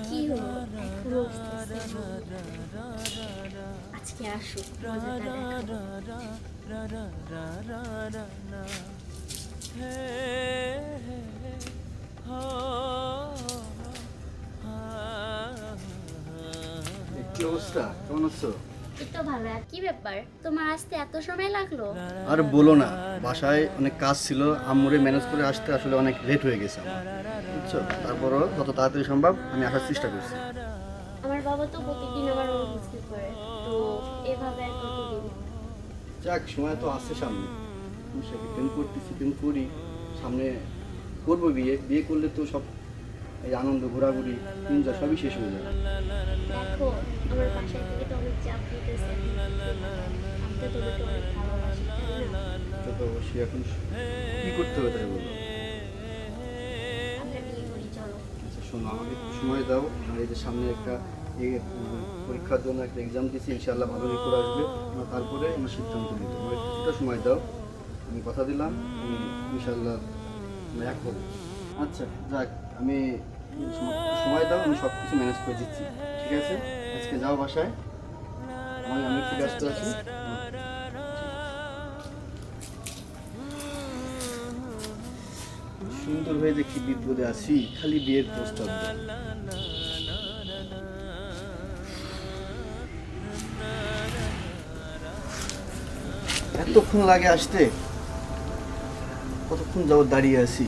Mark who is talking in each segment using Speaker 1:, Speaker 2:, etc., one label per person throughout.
Speaker 1: কি হলো এখনো আসতেছে না? আজকে আসুক, মজাটা দেখাবো।
Speaker 2: কি অবস্থা, কেমন আছো?
Speaker 1: এই তো ভালো। আর কি ব্যাপার, তোমার আসতে এত সময় লাগলো?
Speaker 2: আর বলো না, বাসায় অনেক কাজ ছিল, আম্মুরে ম্যানেজ করে আসতে আসলে অনেক লেট হয়ে গেছে আমার, বুঝছো। তারপরও যত তাড়াতাড়ি সম্ভব আমি আসার চেষ্টা করছি।
Speaker 1: আমার বাবা তো প্রতিদিন আমার অনুপস্থিত করে, তো এভাবে আর কতদিন?
Speaker 2: যাক, সময় তো আসছে সামনে, প্রেম করতেছি, প্রেম করি, সামনে করবো বিয়ে। বিয়ে করলে তো সব এই আনন্দ, ঘোরাঘুরি, এনজয় সবই শেষ হয়ে যাবে।
Speaker 1: দেখো, আমার বাসায় থেকে তো অনেক চাপ দিতেছে। আমি তো তোমাকে অনেক ভালোবাসি, তাই না?
Speaker 2: এটা তো অবশ্যই। এখন কি করতে হবে তাই বলো।
Speaker 1: আমরা বিয়ে করি, চলো।
Speaker 2: আচ্ছা শোনো, আমাকে একটু সময় দাও। আমার এই যে সামনে একটা এই পরীক্ষার জন্য একটা এক্সাম দিচ্ছি, ইনশাআল্লাহ ভালো রেকর্ড আসবে। তারপরে আমার সিদ্ধান্ত নিতে হবে। আমার কিছুটা সময় দাও, আমি কথা দিলাম আমি ইনশাআল্লাহ এক হবো। আচ্ছা যাক, আমি সময় দাও, আমি সব কিছু ম্যানেজ করে দিচ্ছি, ঠিক আছে? আজকে যাও বাসায়, আমি একটু ব্যস্ত আছি। সুন্দর হয়ে যে কি বিপদে আছি, খালি বিয়ের প্রস্তাব দাও। এতক্ষণ লাগে আসতে, কতক্ষণ যাবত দাঁড়িয়ে আছি।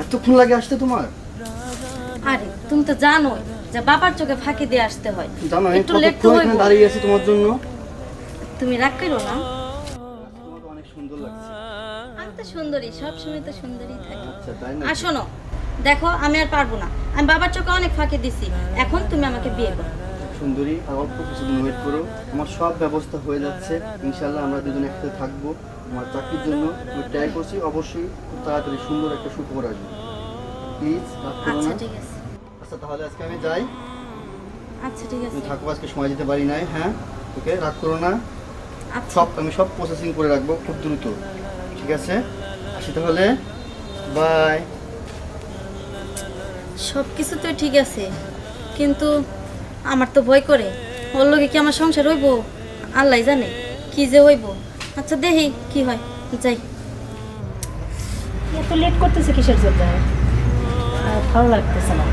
Speaker 2: এতক্ষণ লাগে আসতে তোমার?
Speaker 3: আরে তুমি তো জানো যে বাবার চোখে ফাঁকি দিয়ে আসতে হয়।
Speaker 2: জানো আমি
Speaker 3: একটু লেট তো
Speaker 2: কতক্ষণ এখানে
Speaker 3: হইব।
Speaker 2: দাঁড়িয়ে আছি তোমার জন্য।
Speaker 3: তুমি রাগ করো না।
Speaker 2: তোমাকে অনেক সুন্দর লাগছে।
Speaker 3: আমি তো সুন্দরী, সব সময় তো সুন্দরই থাকি।
Speaker 2: আচ্ছা তাই না?
Speaker 3: আর শোনো, দেখো আমি আর পারবো না, আমি বাবার চোখে অনেক ফাঁকি দিছি, এখন তুমি আমাকে বিয়ে করো।
Speaker 2: সুন্দরী, আর অল্প কিছুদিন ওয়েট করো, আমার সব ব্যবস্থা হয়ে যাচ্ছে। ইনশাল্লাহ আমরা দুজন একসাথে থাকবো। আমার চাকরির জন্য আমি ট্রাই করছি, অবশ্যই খুব তাড়াতাড়ি সুন্দর একটা সুখবর আসবে। প্লিজ রাগ করো
Speaker 3: আচ্ছা
Speaker 2: না।
Speaker 3: ঠিক আছে।
Speaker 2: আচ্ছা তাহলে আজকে আমি যাই।
Speaker 3: আচ্ছা ঠিক
Speaker 2: তুমি
Speaker 3: আছে।
Speaker 2: থাকো, আজকে সময় দিতে পারি নাই। হ্যাঁ ওকে, রাগ করো না।
Speaker 3: আচ্ছা
Speaker 2: আমি সব প্রসেসিং করে রাখবো খুব দ্রুত, ঠিক আছে? আসি তাহলে, বাই।
Speaker 3: সব কিছু তো ঠিক আছে, কিন্তু আমার তো ভয় করে, ওর লগে কি আমার সংসার হইব আল্লাহ জানে কি যে হইব। আচ্ছা দেখি কি হয়, যাই।
Speaker 4: এত লেট করতেছে কিসের জন্য? ভালো লাগতেছে না।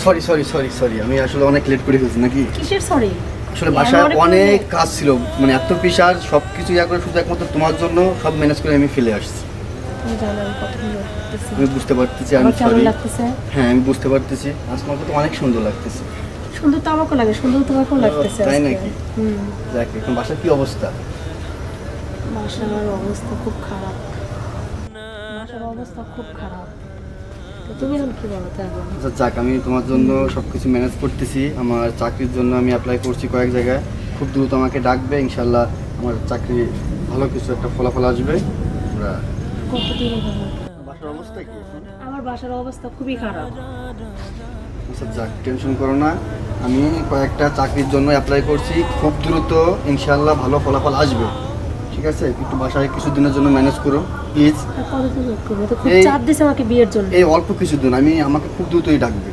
Speaker 2: সরি সরি সরি সরি, আমি আসলে অনেক লেট করে ফেলছি নাকি?
Speaker 4: কিসের সরি?
Speaker 2: আসলে বাসায় অনেক কাজ ছিল, মানে এত প্রেশার, সব কিছু ইয়া করে শুধু একমাত্র তোমার জন্য সব ম্যানেজ করে আমি ফেলে আসছি।
Speaker 4: তুমি জানো আমি কতক্ষণ wait করতেছি।
Speaker 2: আমি বুঝতে পারতেছি, আমি
Speaker 4: আমার কেমন
Speaker 2: সরি।
Speaker 4: লাগতেছে?
Speaker 2: হ্যাঁ আমি বুঝতে পারতেছি, আজ তোমাকে তো অনেক সুন্দর লাগতেছে।
Speaker 4: সুন্দর তো আমাকেও লাগে, সুন্দর তোমাকেও লাগতেছে
Speaker 2: তাই
Speaker 4: আজকে।
Speaker 2: নাকি? যাক, এখন বাসার কি অবস্থা?
Speaker 4: বাসার অবস্থা খুব খারাপ। বাসার অবস্থা খুব খারাপ। তো তুমি এখন কি বলো তো এখন?
Speaker 2: আচ্ছা যাক, আমি তোমার জন্য সব কিছু ম্যানেজ করতেছি। আমার চাকরির জন্য আমি অ্যাপ্লাই করছি কয়েক জায়গায়, খুব দ্রুত আমাকে ডাকবে ইনশাল্লাহ। আমার চাকরি ভালো কিছু একটা ফলাফল আসবে। আমরা
Speaker 4: কতদিন হলো?
Speaker 2: বাসার অবস্থা কি এখন?
Speaker 4: আমার বাসার অবস্থা খুবই খারাপ।
Speaker 2: আচ্ছা যাক, টেনশন করো না, আমি কয়েকটা চাকরির জন্য অ্যাপ্লাই করছি, খুব দ্রুত ইনশাল্লাহ ভালো ফলাফল আসবে, ঠিক আছে? একটু বাসায় কিছুদিনের জন্য ম্যানেজ করো প্লিজ।
Speaker 4: আর কতদিন wait করবো? তো খুব
Speaker 2: এই-
Speaker 4: চাপ দিছে আমাকে বিয়ের জন্য।
Speaker 2: এই অল্প কিছুদিন, আমাকে খুব দ্রুতই ডাকবে,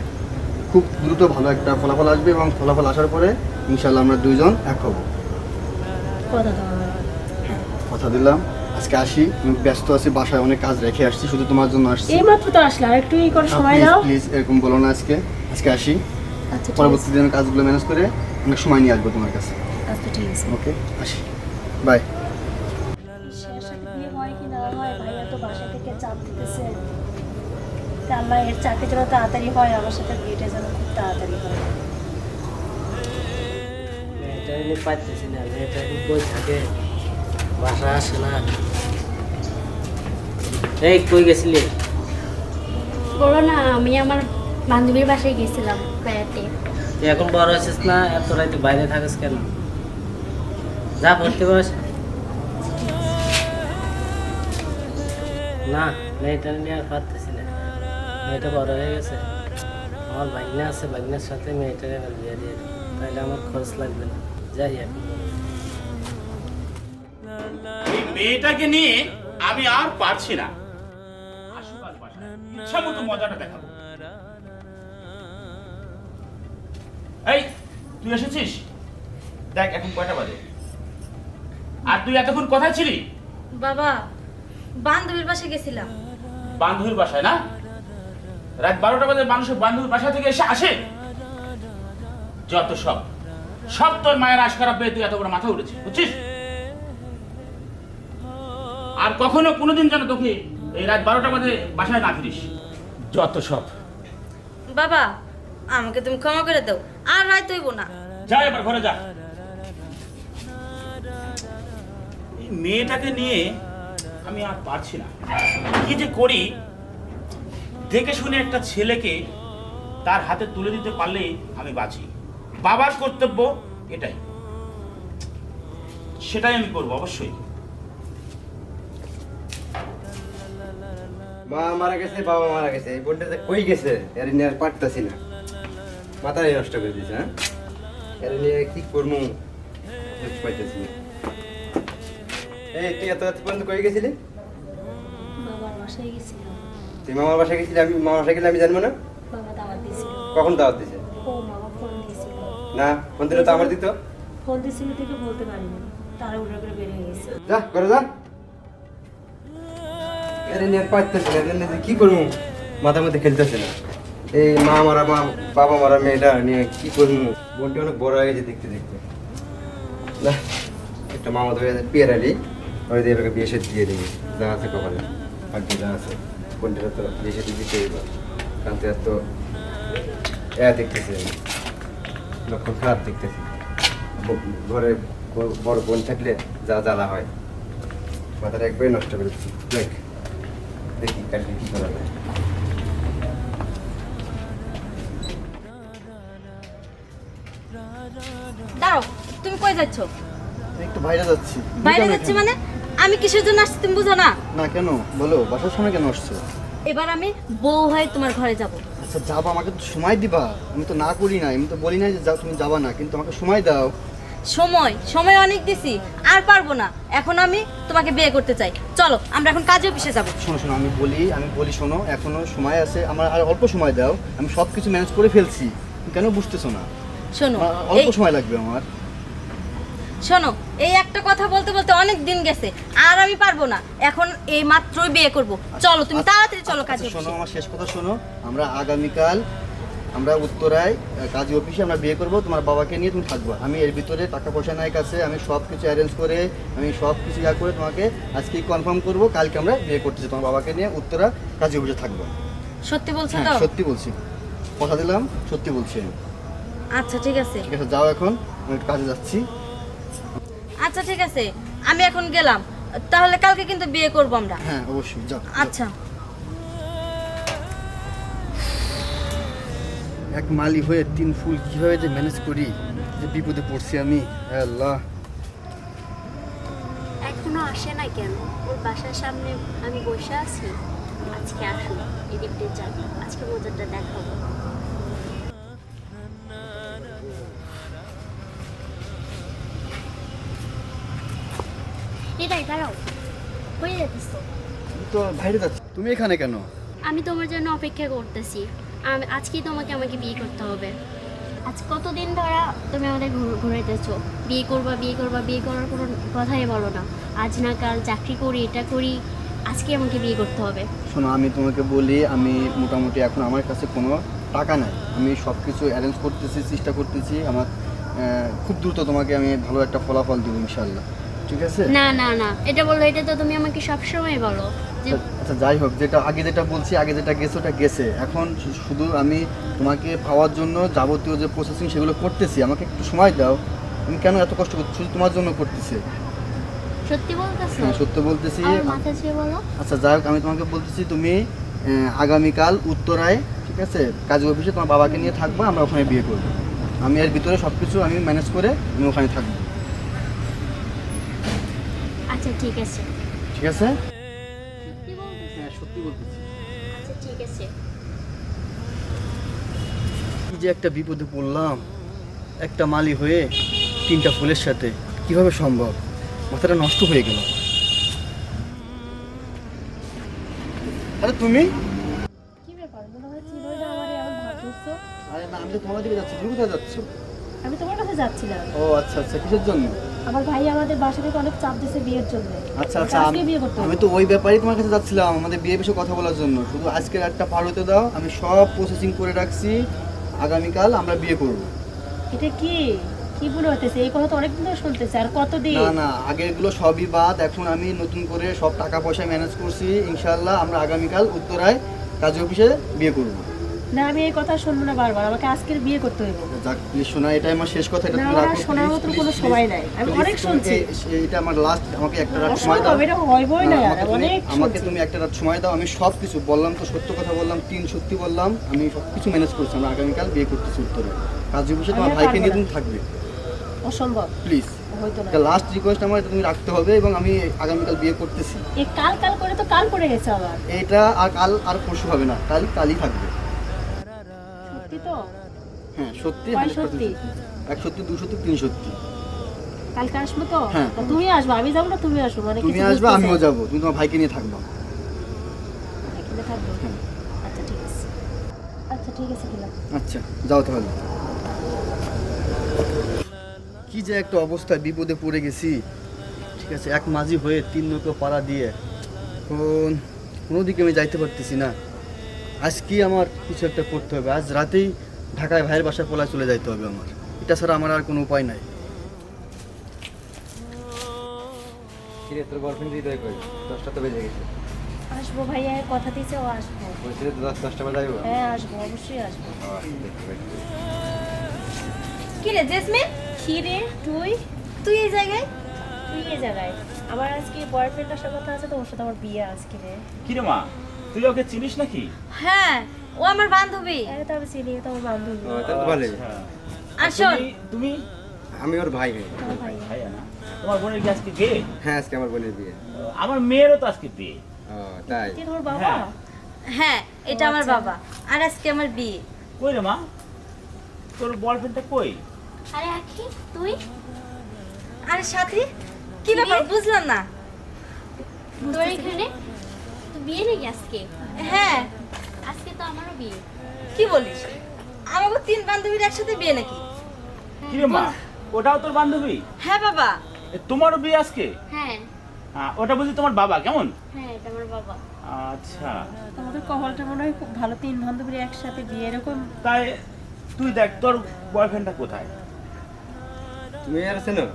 Speaker 2: খুব দ্রুত ভালো একটা ফলাফল আসবে, এবং ফলাফল আসার পরে ইনশাল্লাহ আমরা দুইজন এক হব।
Speaker 4: কথা দাও আমাকে।
Speaker 2: কথা দিলাম। আজকে আসি, আমি ব্যস্ত আছি, বাসায় অনেক কাজ রেখে আসছি, শুধু তোমার জন্য আসছি।
Speaker 4: এই মাত্র তো আসলে, আর একটু করে সময়
Speaker 2: প্লিজ
Speaker 4: দাও।
Speaker 2: প্লিজ এরকম বলো না। আজকে আসি,
Speaker 4: আচ্ছা ঠিক
Speaker 2: পরবর্তী
Speaker 4: আছে।
Speaker 2: দিনের কাজগুলো ম্যানেজ করে অনেক সময় নিয়ে আসবো তোমার কাছে।
Speaker 4: আচ্ছা ঠিক আছে।
Speaker 2: ওকে, আসি, বাই।
Speaker 4: শেষ সাথে বিয়ে হয় কি না হয়, ভাইয়া তো বাসা থেকে চাপ দিতেছে। তা আল্লাহ এর চাকরি যেন তাড়াতাড়ি হয়, আমার সাথে বিয়েটা যেন খুব তাড়াতাড়ি হয়।
Speaker 5: মেয়েটা এনে পাইতেছি না, মেয়েটা এখন কই থাকে, বাসা আসে না। এই কই গেছিলি?
Speaker 1: বলো না, আমি আমার বান্ধবীর বাসায় গেছিলাম বেড়াতে।
Speaker 5: তুই এখন বড় হয়েছিস না, এত রাতে বাইরে থাকিস কেন? যা পড়তে বস। না, মেয়েটা নিয়ে আর পারতেছি না, মেয়েটা বড় হয়ে গেছে। আমার ভাগনা আছে, ভাগনার সাথে মেয়েটার এবার বিয়ে দিয়ে দিই, তাহলে আমার খরচ লাগবে না। যাই এখন।
Speaker 6: এই মেয়েটাকে নিয়ে আমি আর পারছি না। আসুক আজ বাসায়, ইচ্ছা মতো মজাটা দেখাবো। এই তুই এসেছিস? দেখ এখন কয়টা বাজে, আর তুই এতক্ষণ কোথায় ছিলি?
Speaker 3: বাবা, বান্ধবীর বাসায় গেছিলাম।
Speaker 6: বান্ধবীর বাসায় না? রাত 12টা বাজে মানুষের বান্ধবীর বাসা থেকে এসে আসে? যত সব সব তোর মায়ের আশকারা পেয়ে তুই এত বড় মাথা উঠেছিস, বুঝছিস? আর কখনো কোনোদিন যেন তোকে এই রাত 12টা বাজে বাসায় না ফিরিস। যত সব।
Speaker 3: বাবা, আমাকে তুমি ক্ষমা করে দাও, আর রাত হইব না।
Speaker 6: যা এবার ঘরে যা। এই মেয়েটাকে নিয়ে আমি আর পারছি না, কি যে করি। দেখে শুনে একটা ছেলেকে তার হাতে তুলে দিতে পারলেই আমি বাঁচি। বাবার কর্তব্য এটাই, সেটাই আমি করবো অবশ্যই।
Speaker 2: মা মারা গেছে, বাবা মারা গেছে, এই বোনটা যে কই গেছে এর নিয়ে আর পারতাছি না, মাথায় নষ্ট করে দিছে। হ্যাঁ, এর নিয়ে কি করবো বুঝতে পাইতেছি না। এই তুই এত রাত পর্যন্ত কই গেছিলি?
Speaker 4: বাবার বাসায় গেছিলাম।
Speaker 2: তুই মামার বাসায় গেছিলি, আমি মামার বাসায় গেলে আমি জানবো না?
Speaker 4: বাবা দাওয়াত দিয়েছিল।
Speaker 2: কখন দাওয়াত দিছে?
Speaker 4: ও মামা ফোন দিয়েছিল।
Speaker 2: না, ফোন দিলে তো আমার দিত।
Speaker 4: ফোন দিয়েছিল থেকে বলতে পারিনি, তারা উড়ে করে বেরিয়ে গেছে।
Speaker 2: যা করে যা। এর নিয়ে আর পারতেছি না, এর নিয়ে কি করবো মাথার মধ্যে খেলতেছে না। এই মা মারা বাবা মারা মেয়েটা নিয়ে কি করবো? বোনটা অনেক বড় হয়ে গেছে দেখতে দেখতে। না, একটা মামা ধরে পেয়ারালি ওই দিয়ে এবারে বিয়ে সাথে দিয়ে দিবি, যা আছে কপালে ভাগ্যে যা আছে। বোনটা তো বিয়ে সাথে দিতে হইব, কারণ তো এত দেখতেছে লক্ষণ খারাপ দেখতেছি। ঘরে বড় বোন থাকলে যা জ্বালা হয়, মাথাটা একবারে নষ্ট করে দিচ্ছি। দেখ দেখি কালকে কি করা যায়।
Speaker 3: দাঁড়াও, তুমি কই যাচ্ছ?
Speaker 2: একটু বাইরে যাচ্ছি।
Speaker 3: বাইরে যাচ্ছি মানে? আমি কিসের জন্য আসছি তুমি বুঝো না?
Speaker 2: না কেন বলো, বাসার সময় কেন আসছো?
Speaker 3: এবার আমি বউ হয়ে তোমার ঘরে যাব।
Speaker 2: আচ্ছা যাবো, আমাকে তো সময় দিবা। আমি তো না করি না, আমি তো বলি না যে যাও তুমি যাবা না, কিন্তু আমাকে সময় দাও।
Speaker 3: সময় অনেক দিছি, আর পারবো না। এখন আমি তোমাকে বিয়ে করতে চাই। চলো আমরা এখন কাজে অফিসে যাব।
Speaker 2: শোনো শোনো, আমি বলি শোনো, এখনো সময় আছে, আমার আর অল্প সময় দাও। আমি সব কিছু ম্যানেজ করে ফেলছি, তুমি কেন বুঝতেছো না?
Speaker 3: শোনো,
Speaker 2: অল্প সময় লাগবে আমার।
Speaker 3: শোনো, এই একটা কথা বলতে বলতে অনেক দিন গেছে, আর আমি পারবো না। এখন এই মাত্রই বিয়ে করব। চলো তুমি তাড়াতাড়ি চলো কাজে
Speaker 2: শোনো,
Speaker 3: অফিসে।
Speaker 2: আমার শেষ কথা শোনো। আমরা আগামীকাল আমরা উত্তরায় কাজী অফিসে আমরা বিয়ে করব, তোমার বাবাকে নিয়ে তুমি থাকবা। আমি এর ভিতরে টাকা পয়সা নাই কাছে, আমি সব কিছু অ্যারেঞ্জ করে, আমি সব কিছু ইয়া করে তোমাকে আজকেই কনফার্ম করব। কালকে আমরা বিয়ে করতেছি, তোমার বাবাকে নিয়ে উত্তরা কাজী অফিসে থাকবো।
Speaker 3: সত্যি বলছো
Speaker 2: হ্যাঁ
Speaker 3: তো?
Speaker 2: সত্যি বলছি, কথা দিলাম, সত্যি বলছি আমি।
Speaker 3: আচ্ছা ঠিক আছে।
Speaker 2: ঠিক আছে যাও, এখন আমি একটু কাজে যাচ্ছি।
Speaker 3: আচ্ছা ঠিক আছে, আমি এখন গেলাম। তাহলে কালকে কিন্তু বিয়ে করব আমরা।
Speaker 2: হ্যাঁ অবশ্যই যাও।
Speaker 3: আচ্ছা।
Speaker 2: এক মালি হয়ে 3 ফুল কিভাবে যে ম্যানেজ করি, যে বিপদে পড়ছি আমি। হে আল্লাহ।
Speaker 1: এখনো আসে না কেন? ওর বাসার সামনে আমি বসে আছি। আজকে আসুন, এদিকটা যাই, আজকে মজাটা দেখাবো। এটাই দাঁড়াও, কই যাচ্ছো?
Speaker 2: আমি তো বাইরে যাচ্ছি, তুমি এখানে কেন?
Speaker 1: আমি তোমার জন্য অপেক্ষা করতেছি। আজকেই আমাকে বিয়ে করতে হবে। আজ কতদিন ধরে তুমি আমাদের ঘুরাইতেছো, বিয়ে করবা বিয়ে করবা, বিয়ে করার কোনো কথাই বলো না। আজ না কাল চাকরি করি, এটা করি, আজকে আমাকে বিয়ে করতে হবে।
Speaker 2: শোনো, আমি তোমাকে বলি, আমি মোটামুটি এখন আমার কাছে কোনো টাকা নাই। আমি সব কিছু অ্যারেঞ্জ করতেছি, চেষ্টা করতেছি। আমার খুব দ্রুত তোমাকে আমি ভালো একটা ফলাফল দেবো ইনশাল্লাহ। ঠিক আছে?
Speaker 1: না না না, এটা বললো, এটা তো তুমি আমাকে সবসময় বলো যে
Speaker 2: আচ্ছা যাই হোক, যেটা বলছি, আগে যেটা গেছে ওটা গেছে। এখন শুধু আমি তোমাকে পাওয়ার জন্য যাবতীয় যে প্রসেসিং সেগুলো করতেছি। আমাকে একটু সময় দাও। আমি কেন এত কষ্ট করছি? শুধু তোমার জন্য করতেছি।
Speaker 1: সত্যি বলতেছো?
Speaker 2: হ্যাঁ সত্য বলতেছি।
Speaker 1: আমার মাথা ছুঁয়ে বলো।
Speaker 2: আচ্ছা যাই হোক, আমি তোমাকে বলতেছি, তুমি আগামীকাল উত্তরায়, ঠিক আছে, কাজী অফিসে তোমার বাবাকে নিয়ে থাকবা, আমরা ওখানে বিয়ে করবো। আমি এর ভিতরে সব কিছু আমি ম্যানেজ করে আমি ওখানে থাকবো।
Speaker 1: আচ্ছা ঠিক আছে।
Speaker 2: ঠিক আছে?
Speaker 1: সত্যি বলতেছো?
Speaker 2: হ্যাঁ সত্যি বলতেছি।
Speaker 1: আচ্ছা ঠিক আছে।
Speaker 2: কি যে একটা বিপদে পড়লাম, একটা মালি হয়ে তিনটা ফুলের সাথে কিভাবে সম্ভব? মাথাটা নষ্ট হয়ে গেল। আরে তুমি?
Speaker 4: কি ব্যাপার, মনে হয় চিনোই না আমারে, এমন ভাব ধরছো?
Speaker 2: আরে না, আমি তো তোমার দিকে যাচ্ছি, তুমি কোথায় যাচ্ছ?
Speaker 4: আমি তোমার কাছে যাচ্ছিলাম।
Speaker 2: ও আচ্ছা আচ্ছা, কিসের জন্য?
Speaker 4: আমার ভাই আমাদের বাসা থেকে অনেক চাপ দিছে বিয়ের জন্য।
Speaker 2: আচ্ছা আচ্ছা,
Speaker 4: আজকে বিয়ে করতে
Speaker 2: আমি
Speaker 4: হবে।
Speaker 2: তো ওই ব্যাপারেই তোমার কাছে যাচ্ছিলাম, আমাদের বিয়ে বিষয়ে কথা বলার জন্য। শুধু আজকের একটা পার হতে দাও, আমি সব প্রসেসিং করে রাখছি, আগামীকাল আমরা বিয়ে করব।
Speaker 4: এটা কি কি মনে হতেছে? এই কথা তো অনেকদিন ধরে শুনতেছে। আর কতদিন?
Speaker 2: না না, আগেরগুলো সবই বাদ, এখন আমি নতুন করে সব টাকা পয়সা ম্যানেজ করছি। ইনশাআল্লাহ আমরা আগামীকাল উত্তরায় কাজী অফিসে বিয়ে করব।
Speaker 4: না, আমি এই কথা শুনবো না বারবার, আমাকে আজকের বিয়ে করতে হইব।
Speaker 2: যাক প্লিজ শোনা, এটাই আমার শেষ কথা, এটা
Speaker 4: না,
Speaker 2: তুমি
Speaker 4: আমার আর
Speaker 2: রাখো
Speaker 4: শোনার
Speaker 2: please,
Speaker 4: মতো
Speaker 2: please,
Speaker 4: কোনো
Speaker 2: please,
Speaker 4: সময় নাই। আমি
Speaker 2: please,
Speaker 4: অনেক
Speaker 2: তুমি
Speaker 4: শুনছি।
Speaker 2: এটা আমার লাস্ট, আমাকে একটা রাত সময় দাও।
Speaker 4: অসম্ভব, এটা হইবই না, আর অনেক
Speaker 2: আমাকে
Speaker 4: শুনছি।
Speaker 2: তুমি একটা রাত সময় দাও, আমি সব কিছু বললাম তো, সত্য কথা বললাম, 3 সত্যি বললাম, আমি সব কিছু ম্যানেজ করছি। আমরা আগামীকাল বিয়ে করতেছি উত্তরে কাজী অফিসে, তোমার
Speaker 4: আমি আর
Speaker 2: ভাইকে
Speaker 4: পারবো
Speaker 2: নিয়ে
Speaker 4: না।
Speaker 2: তুমি থাকবে
Speaker 4: অসম্ভব,
Speaker 2: প্লিজ।
Speaker 4: হইতো না।
Speaker 2: এটা লাস্ট রিকোয়েস্ট আমার, এটা তুমি রাখতে হবে, এবং আমি আগামীকাল বিয়ে করতেছি।
Speaker 4: এই কাল কাল করে তো কাল পড়ে গেছে আবার।
Speaker 2: এটা আর কাল আর পরশু হবে না, কালই থাকবে।
Speaker 4: সত্যি তো?
Speaker 2: হ্যাঁ সত্যি,
Speaker 4: কয়
Speaker 2: 100%
Speaker 4: সত্যি?
Speaker 2: 1 সত্যি, 2 সত্যি, 3 সত্যি।
Speaker 4: কালকে আসবো তো?
Speaker 2: হ্যাঁ।
Speaker 4: তা তুমি আসবে, আমি যাবো না তুমি আসবো? মানে
Speaker 2: তুমি
Speaker 4: কিছু
Speaker 2: আসবে,
Speaker 4: বুঝতেছি
Speaker 2: আমিও
Speaker 4: না।
Speaker 2: যাবো, তুমি তোমার ভাইকে নিয়ে থাকবা।
Speaker 4: এখানে থাকবো?
Speaker 2: হ্যাঁ।
Speaker 4: আচ্ছা ঠিক আছে, আচ্ছা ঠিক আছে, গেলাম।
Speaker 2: আচ্ছা যাও তাহলে। কি যে একটা অবস্থা, বিপদে পড়ে গেছি। ঠিক আছে, এক মাঝি হয়ে 3 নৌকো পাড়া দিয়ে কোনো দিকে আমি যাইতে পারতেছি না। আজকেই আমার কিছু একটা করতে হবে, আজ রাতেই ঢাকায় ভাইয়ের বাসায় পলায় চলে যাইতে হবে আমার। এটা ছাড়া আমার আর কোনো উপায় নাই।
Speaker 7: কিরে তোর গার্লফ্রেন্ড হৃদয় কই? 10টা তো বেজে গেছে।
Speaker 4: আসবো ভাইয়া, কথা দিয়েছে ও আসবো।
Speaker 7: বলছিস তো 10টা বাজে আইবো?
Speaker 4: হ্যাঁ আসবো, অবশ্যই আসবো।
Speaker 3: কি রে জেসমিন,
Speaker 4: কি রে তুই?
Speaker 3: তুই এই জায়গায়?
Speaker 4: তুই এই জায়গায়? আমার আজকে বয়ফ্রেন্ড আসার কথা আছে, তো ওর সাথে আমার বিয়ে আজকে রে।
Speaker 6: কি রে মা, তুই ওকে চিনিস নাকি?
Speaker 3: হ্যাঁ, ও আমার বান্ধবী।
Speaker 4: আরে তো আমি চিনি, তো আমার বান্ধবী।
Speaker 7: ও তাহলে তো ভালোই।
Speaker 6: আচ্ছা।
Speaker 3: আর শোন,
Speaker 6: তুমি
Speaker 7: আমি ওর ভাই হই।
Speaker 4: তোমার ভাই?
Speaker 6: ভাইয়া না, তোমার বোনের কি আজকে বিয়ে?
Speaker 7: হ্যাঁ আজকে আমার বোনের বিয়ে।
Speaker 6: আমার মেয়েরও তো আজকে বিয়ে।
Speaker 7: ও তাই?
Speaker 4: তুই তোমার বাবা?
Speaker 6: হ্যাঁ।
Speaker 3: হ্যাঁ এটা আমার
Speaker 4: আচ্ছা।
Speaker 3: বাবা, আর আজকে আমার বিয়ে।
Speaker 6: কই রে মা, তোর বয়ফ্রেন্ডটা কই?
Speaker 1: আরে আখি তুই
Speaker 3: আরে সাথী, কি ব্যাপার বুঝলাম না।
Speaker 1: তোর এখানে তো বিয়ে নাকি আজকে?
Speaker 3: হ্যাঁ,
Speaker 1: আজকে তো আমারও বিয়ে।
Speaker 3: কি বলিস? আমাকে 3 বান্ধবীর একসাথে বিয়ে নাকি?
Speaker 6: কি রে মা, ওটাও তোর বান্ধবী?
Speaker 3: হ্যাঁ বাবা।
Speaker 6: এ, তোমারও বিয়ে আজকে?
Speaker 1: হ্যাঁ
Speaker 6: ওটা বুঝি তোমার বাবা? কেমন?
Speaker 1: হ্যাঁ, এটা আমার বাবা।
Speaker 6: আচ্ছা,
Speaker 4: তোমাদের কপালটা মনে হয় খুব ভালো, 3 বান্ধবীর একসাথে বিয়ে। এরকম
Speaker 6: তাই তুই দেখ তোর বয়ফ্রেন্ডটা কোথায়।
Speaker 7: তুমি আর চেনো?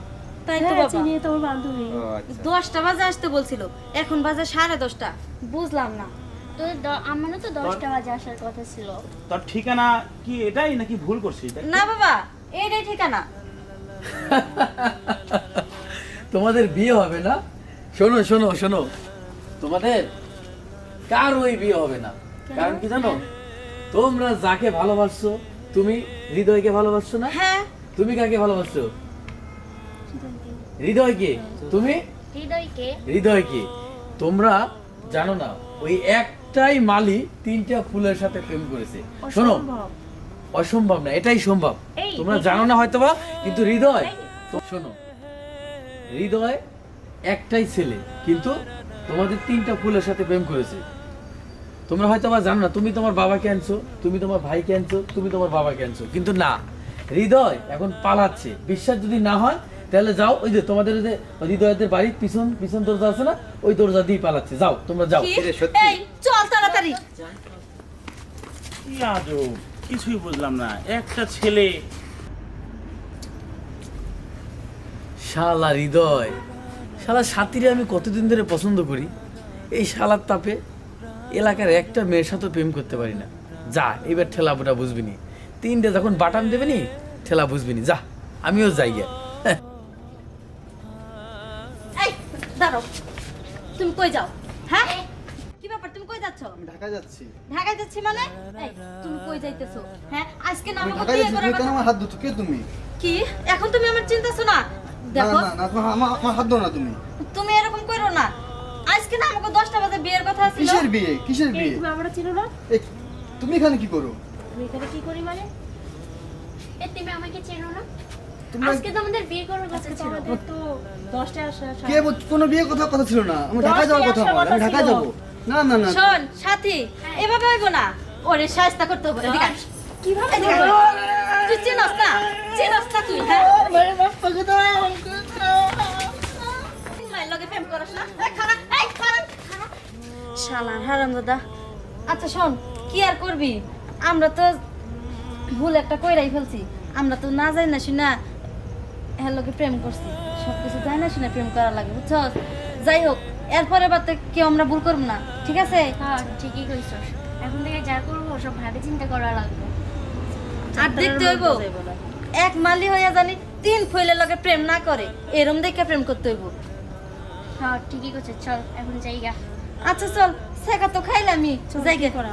Speaker 3: তাই তো
Speaker 4: হ্যাঁ
Speaker 3: বাবা।
Speaker 4: চিনি, তোমার বান্ধবী।
Speaker 7: ও আচ্ছা।
Speaker 3: 10টা বাজে আসতে বলছিল, এখন বাজে 10:30। বুঝলাম না।
Speaker 1: তোদের আমারও তো 10টা বাজে আসার কথা ছিল।
Speaker 6: তোর ঠিকানা কি এটাই নাকি ভুল করছিস?
Speaker 3: না বাবা, এইটাই ঠিকানা।
Speaker 8: তোমাদের বিয়ে হবে না? শোনো শোনো শোনো, তোমাদের কারোই বিয়ে হবে না। কারণ কি জানো? তোমরা যাকে ভালোবাসছো, তুমি হৃদয়কে ভালোবাসছো না?
Speaker 3: হ্যাঁ।
Speaker 8: তুমি কাকে ভালোবাসছো? হৃদয়কে। তুমি
Speaker 1: হৃদয়কে?
Speaker 8: হৃদয়কে। তোমরা জানো না, ওই একটাই মালি 3টা ফুলের সাথে প্রেম করেছে। শোনো,
Speaker 4: অসম্ভব।
Speaker 8: অসম্ভব না, এটাই সম্ভব।
Speaker 4: এই,
Speaker 8: তোমরা
Speaker 4: এই,
Speaker 8: জানো না হয়তোবা, কিন্তু হৃদয়, শোনো, হৃদয় একটাই ছেলে, কিন্তু তোমাদের 3টা ফুলের সাথে প্রেম করেছে। তোমরা হয়তোবা জানো না, তুমি তোমার বাবাকে আনছো, তুমি তোমার ভাইকে আনছো, তুমি তোমার বাবাকে আনছো, কিন্তু না, হৃদয় এখন পালাচ্ছে। বিশ্বাস যদি না হয় তাহলে যাও, ওই যে তোমাদের যে হৃদয়দের বাড়ির পিছন দরজা আছে না, ওই দরজা দিয়ে পালাচ্ছে। যাও তোমরা যাও।
Speaker 3: কি?
Speaker 7: কিরে, সত্যি?
Speaker 3: এই চল তাড়াতাড়ি।
Speaker 6: কি আজব, কিছুই বুঝলাম না। একটা ছেলে,
Speaker 8: শালা হৃদয়, শালা সাথীরে আমি কতদিন ধরে পছন্দ করি, এই শালার তাপে এলাকার একটা মেয়ের সাথে প্রেম করতে পারি না। যা, এবার ঠেলা বোটা বুঝবি নি, 3টে যখন বাটাম দেবে নি, ঠেলা বুঝবি নি। যা, আমিও যাই গিয়া।
Speaker 3: এই দাঁড়াও, তুমি কই যাও? হ্যাঁ, কি ব্যাপার, তুমি কই যাচ্ছ?
Speaker 2: আমি ঢাকা যাচ্ছি।
Speaker 3: ঢাকায় যাচ্ছি মানে? এই তুমি কই যাইতেছো? হ্যাঁ, আজকে না
Speaker 2: আমি
Speaker 3: আমাকে
Speaker 2: ঢাকা
Speaker 3: বিয়ে
Speaker 2: যাচ্ছি,
Speaker 3: করার
Speaker 2: তুমি কেন
Speaker 3: কথা।
Speaker 2: আমার হাত ধরছো? কে তুমি?
Speaker 3: কি এখন তুমি আমার চিন্তাছো না?
Speaker 2: না
Speaker 3: দেখো,
Speaker 2: না না, আমার হাত ধরো না তুমি।
Speaker 3: তুমি এরকম করো না। আজকে না আমাকে 10টা বাজে বিয়ের কথা ছিল।
Speaker 2: কিসের বিয়ে? কিসের
Speaker 4: এই,
Speaker 2: বিয়ে?
Speaker 4: তুমি আমরা চিনো না?
Speaker 2: এই, তুমি এখানে কি করো?
Speaker 4: আমি এখানে কি করি মানে?
Speaker 1: এ তুমি আমাকে চেনো না?
Speaker 2: তোমরা
Speaker 1: আজকে তো আমাদের বিয়ে করার কথা
Speaker 4: আজকে তো
Speaker 1: ছিল
Speaker 4: আমাদের তো 10টায় আসা
Speaker 2: কোনো বিয়ে কথা ছিল না, আমি ঢাকায় যাওয়ার কথা আমার, আমি ঢাকায় যাবো। না না না
Speaker 3: শোন সাথী এভাবে হইব না, ওরে সাহায্য করতে হবে। এদিকে আয়।
Speaker 4: কিভাবে
Speaker 3: এদিকে আয়। তুই চিনস না তুই, হ্যাঁ মায়ের লগে প্রেম করস না? এই খারাপ। শালার হারাম দাদা। আচ্ছা শোন, কি আর করবি, আমরা তো ভুল একটা কইরাই ফেলছি। আমরা তো না যাই না শুনা হ্যাঁ লোকে প্রেম করছি, সবকিছু যাই না শুনে প্রেম করা লাগে, বুঝছস? যাই হোক, এরপরে বাদে কেউ আমরা ভুল করবো না, ঠিক আছে?
Speaker 1: হ্যাঁ ঠিকই কইছস, এখন থেকে যা করবো সব ভাবে চিন্তা করা লাগবে।
Speaker 3: আর দেখতে হইব এক মালি হইয়া জানি 3 ফইলের লগে প্রেম না করে, এরম দেখে প্রেম করতে হইব।
Speaker 1: হ্যাঁ ঠিকই কইছস, চল এখন যাইগা।
Speaker 3: আচ্ছা চল, সেকা তো খাইলামই, যাই গে।
Speaker 4: করা